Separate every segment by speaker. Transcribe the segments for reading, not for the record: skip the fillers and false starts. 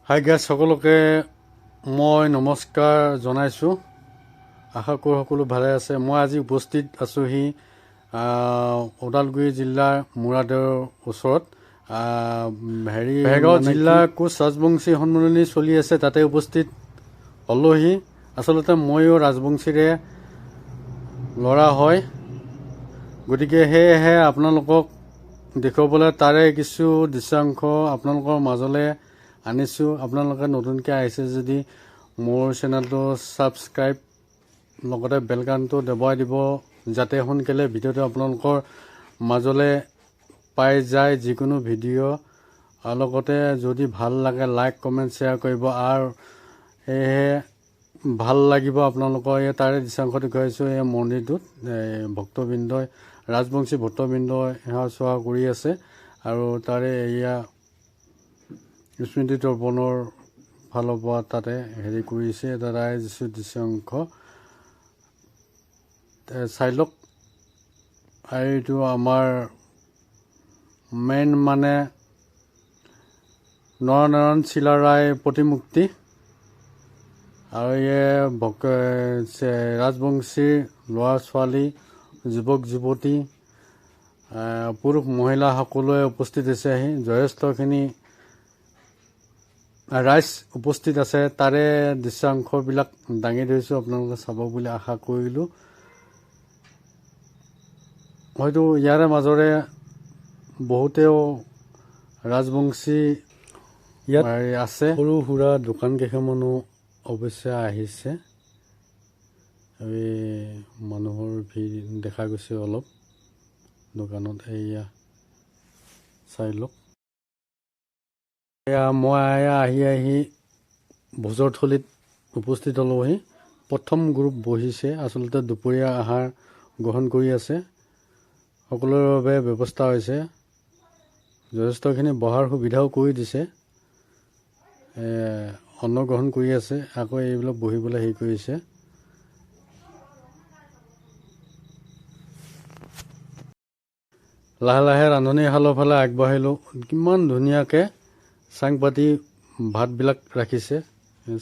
Speaker 1: Hi guys, সকলোকে মই নমস্কাৰ জনাইছোঁ। আশা কৰোঁ সকলো ভালে আছে। মই আজি উপস্থিত আছোঁহি ওদালগুৰি জিলাৰ মুৰাদৰ ওচৰত। ভেৰগাঁও জিলা কোচ ৰাজবংশী সন্মিলনী চলি আছে, তাতে উপস্থিত হ'লোহি। আচলতে ময়ো ৰাজবংশীৰে ল'ৰা হয়, গতিকে সেয়েহে আপোনালোকক দেখুৱাবলৈ তাৰে কিছু দৃশ্যাংশ আপোনালোকৰ মাজলৈ আনিছোঁ। আপোনালোকে নতুনকৈ আহিছে যদি মোৰ চেনেলটো ছাবস্ক্ৰাইব লগতে বেলকানটো দবাই দিব, যাতে সোনকালে ভিডিঅ'টো আপোনালোকৰ মাজলৈ পাই যায় যিকোনো ভিডিঅ'। আৰু লগতে যদি ভাল লাগে লাইক কমেণ্ট শ্বেয়াৰ কৰিব। আৰু সেয়েহে ভাল লাগিব আপোনালোকৰ এই তাৰে দৃশ্যাংশ দেখুৱাইছোঁ। এই মন্দিৰটোত ভক্তবৃন্দই ৰাজবংশী ভক্তবৃন্দই সেৱা চোৱা কৰি আছে, আৰু তাৰে এয়া স্মৃতি তৰ্পণৰ ফালৰ পৰা তাতে কৰিছে। তাৰে কিছু দৃশ্যাংশ চাই লওক। আৰু এইটো আমাৰ মেইন মানে নৰনাৰায়ণ চিলাৰায় প্ৰতিমূৰ্তি, আৰু ৰাজবংশীৰ ল'ৰা ছোৱালী যুৱক যুৱতী পুৰুষ মহিলা সকলোৱে উপস্থিত হৈছে। আহি যথেষ্টখিনি ৰাইজ উপস্থিত আছে। তাৰে দৃশ্যাংশবিলাক দাঙি ধৰিছোঁ, আপোনালোকে চাব বুলি আশা কৰিলোঁ। হয়তো ইয়াৰে মাজৰে বহুতেও ৰাজবংশী ইয়াত আছে। সৰু সুৰা দোকান কেইখনমানো অৱশ্যে আহিছে। মানুহৰ ভিৰ দেখা গৈছে অলপ দোকানত। এয়া চাই লওক। মই আহি ভোজৰ থলীত উপস্থিত হ'লোহি। প্ৰথম গ্ৰুপ বহিছে, আচলতে দুপৰীয়া আহাৰ গ্ৰহণ কৰি আছে। সকলোৰে বাবে ব্যৱস্থা হৈছে, যথেষ্টখিনি বহাৰ সুবিধাও কৰি দিছে। অন্ন গ্ৰহণ কৰি আছে, আকৌ এইবিলাক বহিবলৈ কৰিছে। লাহে লাহে ৰান্ধনীশালৰ ফালে আগবাঢ়িলোঁ। কিমান ধুনীয়াকৈ চাং পাতি ভাতবিলাক ৰাখিছে,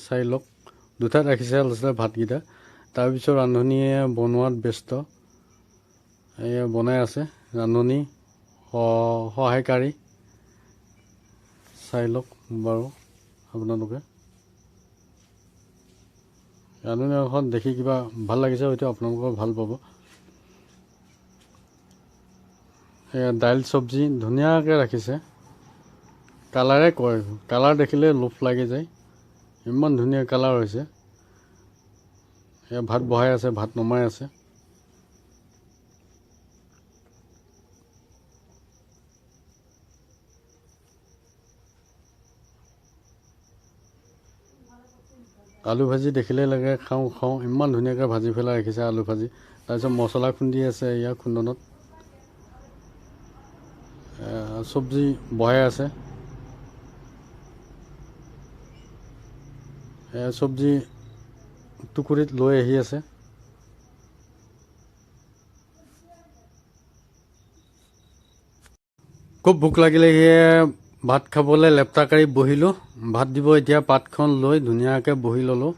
Speaker 1: চাই লওক। দুটাত ৰাখিছে আচলতে ভাতকেইটা। তাৰপিছত ৰান্ধনীয়ে বনোৱাত ব্যস্ত, বনাই আছে ৰান্ধনী সহায়কাৰী। চাই লওক বাৰু আপোনালোকে। ৰান্ধনীখন দেখি কিবা ভাল লাগিছে, হয়তো আপোনালোকৰ ভাল পাব। দাইল চব্জি ধুনীয়াকৈ ৰাখিছে, কালাৰে কয়, কালাৰ দেখিলে লোভ লাগি যায়, ইমান ধুনীয়া কালাৰ হৈছে। ভাত বহাই আছে, ভাত নমাই আছে। আলু ভাজি দেখিলে লাগে খাওঁ খাওঁ, ইমান ধুনীয়াকৈ ভাজি পেলাই ৰাখিছে আলু ভাজি। তাৰপিছত মছলা খুন্দি আছে ইয়াৰ খুন্দনত, চব্জি বহাই আছে। চব্জি টুকুৰিত লৈ আহি আছে। খুব ভোক লাগিলে ভাত খাবলৈ লেপটাকাৰি বহিলোঁ। ভাত দিব এতিয়া, পাতখন লৈ ধুনীয়াকৈ বহি ল'লোঁ,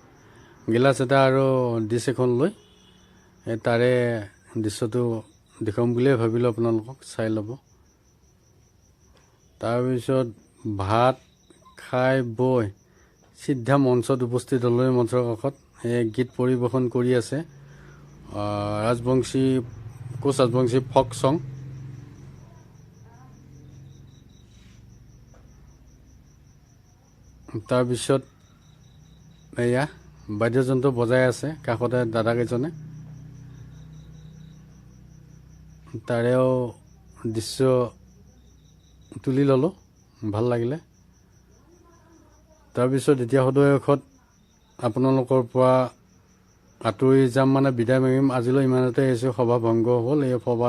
Speaker 1: গিলাচ এটা আৰু ডিছ এখন লৈ। তাৰে দৃশ্যটো দেখুৱাম বুলিয়ে ভাবিলোঁ, আপোনালোকক চাই ল'ব। তাৰপিছত ভাত খাই বৈ চিধা মঞ্চত উপস্থিত হ'লোঁ। মঞ্চৰ কাষত গীত পৰিৱেশন কৰি আছে কোচ ৰাজবংশী ফক চং। তাৰপিছত এয়া বাদ্যযন্ত্ৰ বজাই আছে কাষতে দাদাকেইজনে। তাৰেও দৃশ্য তুলি ল'লোঁ, ভাল লাগিলে। তাৰপিছত এতিয়া সদৌ আপোনালোকৰ পৰা আঁতৰি যাম, মানে বিদায় মাৰিম। আজিলৈ ইমানতে আহিছোঁ, সভা ভংগ হ'ল। এই সভা